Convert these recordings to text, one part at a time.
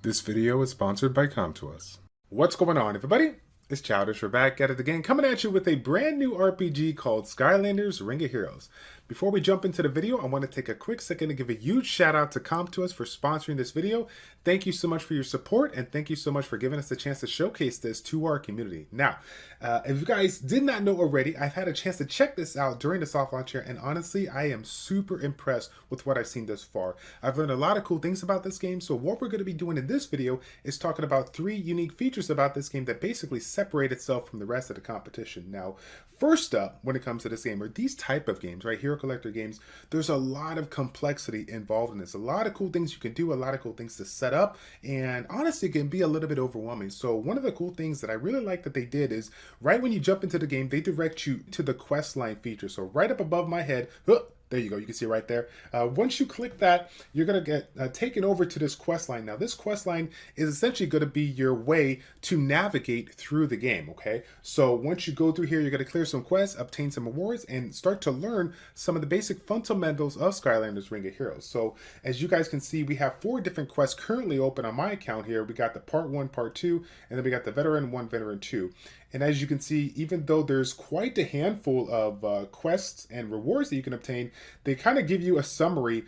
This video is sponsored by COM2US. What's going on, everybody? It's Childish. We're back at it again, coming at you with a brand new RPG called Skylanders Ring of Heroes. Before we jump into the video, I want to take a quick second to give a huge shout out to COM2US for sponsoring this video. Thank you so much for your support, and thank you so much for giving us the chance to showcase this to our community. Now, if you guys did not know already, I've had a chance to check this out during the soft launch here, and honestly, I am super impressed with what I've seen thus far. I've learned a lot of cool things about this game, so what we're going to be doing in this video is talking about 3 unique features about this game that basically separate itself from the rest of the competition. Now, first up, when it comes to this game, or these type of games, right, hero collector games, there's a lot of complexity involved in this. A lot of cool things you can do, a lot of cool things to set up, and honestly, it can be a little bit overwhelming. So one of the cool things that I really like that they did is, right when you jump into the game, they direct you to the quest line feature. So right up above my head, there you go. You can see right there. Once you click that, you're going to get taken over to this quest line. Now, this quest line is essentially going to be your way to navigate through the game, okay? So once you go through here, you're going to clear some quests, obtain some rewards, and start to learn some of the basic fundamentals of Skylanders Ring of Heroes. So as you guys can see, we have 4 different quests currently open on my account here. We got the Part 1, Part 2, and then we got the Veteran 1, Veteran 2. And as you can see, even though there's quite a handful of quests and rewards that you can obtain, they kind of give you a summary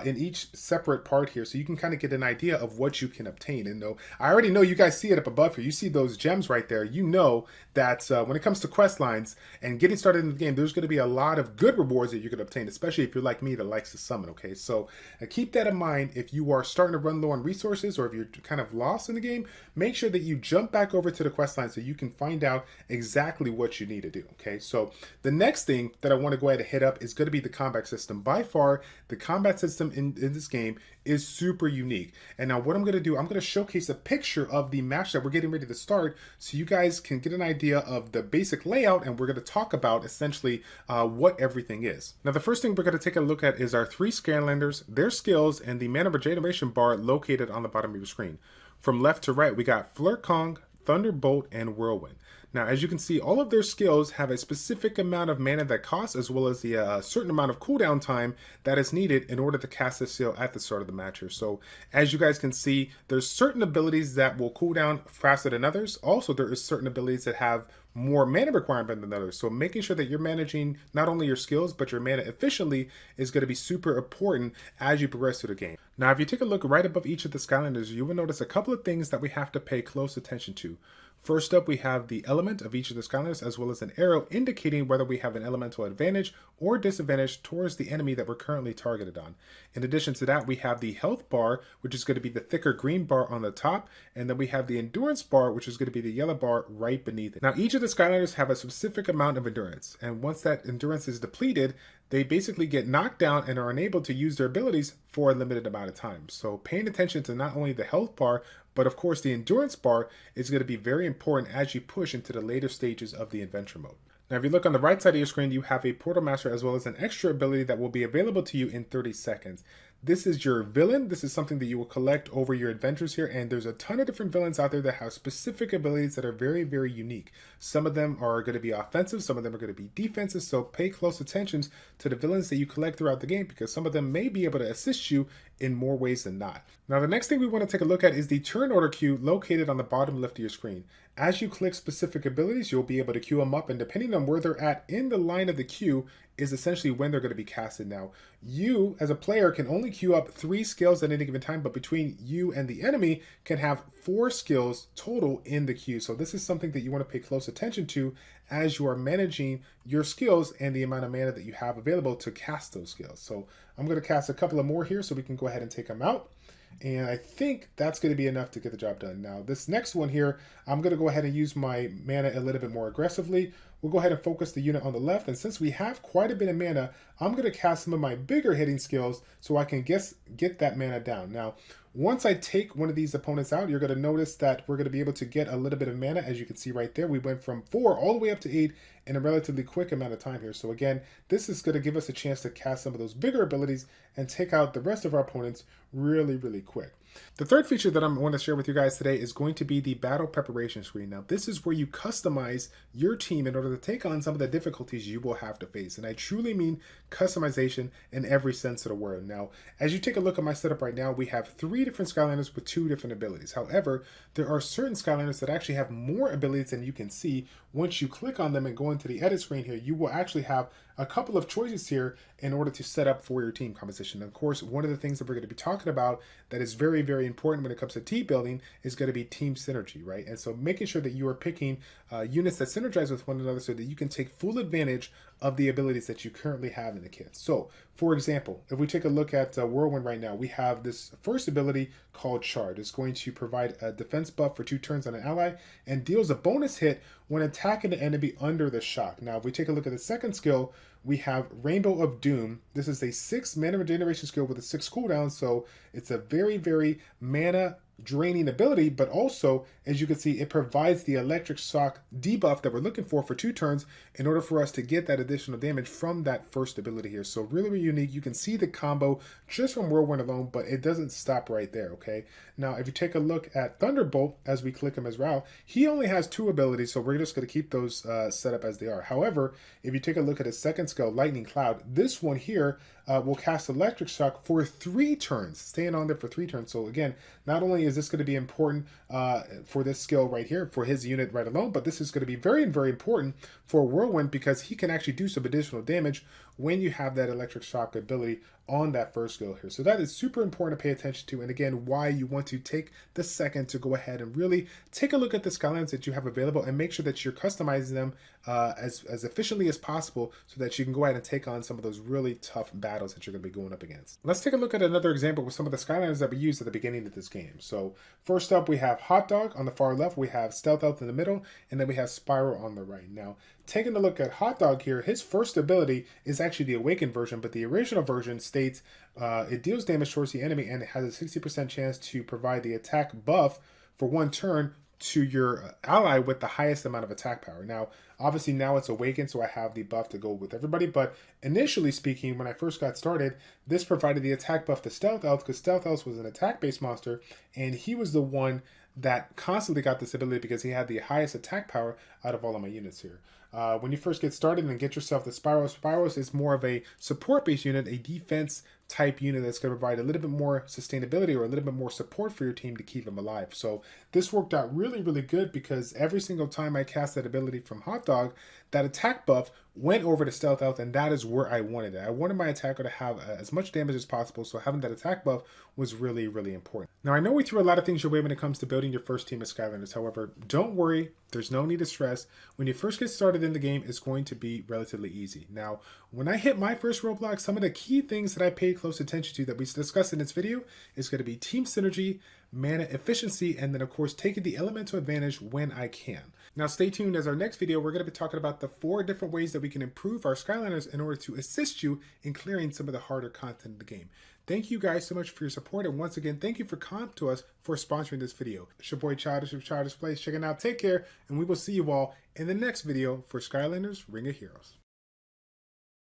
in each separate part here, so you can kind of get an idea of what you can obtain. And I already know you guys see it up above here. You see those gems right there. You know that when it comes to quest lines and getting started in the game, there's going to be a lot of good rewards that you can obtain, especially if you're like me that likes to summon, okay? So keep that in mind if you are starting to run low on resources, or if you're kind of lost in the game, make sure that you jump back over to the quest line so you can find out exactly what you need to do, okay? So the next thing that I want to go ahead and hit up is going to be the combat system. By far, the combat system in this game is super unique. And now what I'm going to do, I'm going to showcase a picture of the match that we're getting ready to start so you guys can get an idea of the basic layout, and we're going to talk about essentially what everything is. Now, the first thing we're going to take a look at is our 3 Skylanders, their skills, and the mana regeneration bar located on the bottom of your screen. From left to right, we got Flirt Kong, Thunderbolt, and Whirlwind. Now, as you can see, all of their skills have a specific amount of mana that costs, as well as the certain amount of cooldown time that is needed in order to cast this skill at the start of the match here. So, as you guys can see, there's certain abilities that will cool down faster than others. Also, there is certain abilities that have more mana requirement than others. So making sure that you're managing not only your skills, but your mana efficiently is going to be super important as you progress through the game. Now, if you take a look right above each of the Skylanders, you will notice a couple of things that we have to pay close attention to. First up, we have the element of each of the Skylanders, as well as an arrow indicating whether we have an elemental advantage or disadvantage towards the enemy that we're currently targeted on. In addition to that, we have the health bar, which is going to be the thicker green bar on the top, and then we have the endurance bar, which is going to be the yellow bar right beneath it. Now, each of the Skylanders have a specific amount of endurance, and once that endurance is depleted, they basically get knocked down and are unable to use their abilities for a limited amount of time. So paying attention to not only the health bar, but of course the endurance bar is going to be very important as you push into the later stages of the adventure mode. Now, if you look on the right side of your screen, you have a Portal Master as well as an extra ability that will be available to you in 30 seconds. This is your villain. This is something that you will collect over your adventures here, and there's a ton of different villains out there that have specific abilities that are very, very unique. Some of them are going to be offensive, some of them are going to be defensive, so pay close attention to the villains that you collect throughout the game, because some of them may be able to assist you in more ways than not. Now, the next thing we want to take a look at is the turn order queue located on the bottom left of your screen. As you click specific abilities, you'll be able to queue them up, and depending on where they're at in the line of the queue is essentially when they're going to be casted. Now, you as a player can only queue up 3 skills at any given time, but between you and the enemy can have 4 skills total in the queue. So this is something that you want to pay close attention to as you are managing your skills and the amount of mana that you have available to cast those skills. So I'm going to cast a couple of more here so we can go ahead and take them out. And I think that's going to be enough to get the job done. Now, this next one here, I'm going to go ahead and use my mana a little bit more aggressively. We'll go ahead and focus the unit on the left. And since we have quite a bit of mana, I'm going to cast some of my bigger hitting skills so I can get that mana down. Now, once I take one of these opponents out, you're going to notice that we're going to be able to get a little bit of mana. As you can see right there, we went from 4 all the way up to 8 in a relatively quick amount of time here. So again, this is going to give us a chance to cast some of those bigger abilities and take out the rest of our opponents really, really quick. The third feature that I'm going to share with you guys today is going to be the battle preparation screen. Now, this is where you customize your team in order to take on some of the difficulties you will have to face. And I truly mean customization in every sense of the word. Now, as you take a look at my setup right now, we have 3 different Skylanders with 2 different abilities. However, there are certain Skylanders that actually have more abilities than you can see. Once you click on them and go into the edit screen here, you will actually have a couple of choices here in order to set up for your team composition. And of course, one of the things that we're going to be talking about that is very, very important when it comes to team building is going to be team synergy, right? And so making sure that you are picking units that synergize with one another so that you can take full advantage of the abilities that you currently have in the kit. So, for example, if we take a look at Whirlwind right now, we have this first ability called Charge. It's going to provide a defense buff for 2 turns on an ally and deals a bonus hit when attacking the enemy under the shock. Now, if we take a look at the second skill, we have Rainbow of Doom. This is a 6 mana regeneration skill with a 6 cooldown, so it's a very, very mana draining ability, but also, as you can see, it provides the electric shock debuff that we're looking for 2 turns in order for us to get that additional damage from that first ability here. So really, really unique. You can see the combo just from Whirlwind alone, but it doesn't stop right there, okay? Now, if you take a look at Thunderbolt, as we click him as well, he only has 2 abilities, so we're just going to keep those set up as they are. However, if you take a look at his second skill, Lightning Cloud, this one here will cast Electric Shock for 3 turns, staying on there for 3 turns. So again, not only is this going to be important for this skill right here, for his unit right alone, but this is going to be very, very important for Whirlwind because he can actually do some additional damage when you have that Electric Shock ability on that first skill here. So that is super important to pay attention to, and again, why you want to take the second to go ahead and really take a look at the Skylines that you have available and make sure that you're customizing them as efficiently as possible so that you can go ahead and take on some of those really tough battles that you're going to be going up against. Let's take a look at another example with some of the Skylines that we used at the beginning of this game. So first up, we have Hot Dog on the far left, we have Stealth Elf in the middle, and then we have Spiral on the right. Now, taking a look at Hot Dog here, his first ability is actually the Awakened version, but the original version states it deals damage towards the enemy and it has a 60% chance to provide the attack buff for 1 turn to your ally with the highest amount of attack power. Now, obviously now it's Awakened, so I have the buff to go with everybody, but initially speaking, when I first got started, this provided the attack buff to Stealth Elf because Stealth Elf was an attack-based monster, and he was the one that constantly got this ability because he had the highest attack power out of all of my units here. When you first get started and get yourself the Spyros, Spyros is more of a support-based unit, a defense type unit that's going to provide a little bit more sustainability or a little bit more support for your team to keep them alive. So this worked out really, really good because every single time I cast that ability from Hot Dog, that attack buff went over to Stealth Elf, and that is where I wanted it. I wanted my attacker to have as much damage as possible, so having that attack buff was really, really important. Now, I know we threw a lot of things your way when it comes to building your first team of Skylanders. However, don't worry. There's no need to stress. When you first get started in the game, it's going to be relatively easy. Now, when I hit my first roadblock, some of the key things that I paid close attention to that we discussed in this video is going to be team synergy, mana efficiency, and then of course taking the elemental advantage when I can. Now stay tuned, as our next video we're going to be talking about the 4 different ways that we can improve our Skylanders in order to assist you in clearing some of the harder content in the game. Thank you guys so much for your support, and once again, thank you for COM2US for sponsoring this video. It's your boy Childish of ChildishPlays checking out. Take care, and we will see you all in the next video for Skylanders Ring of Heroes.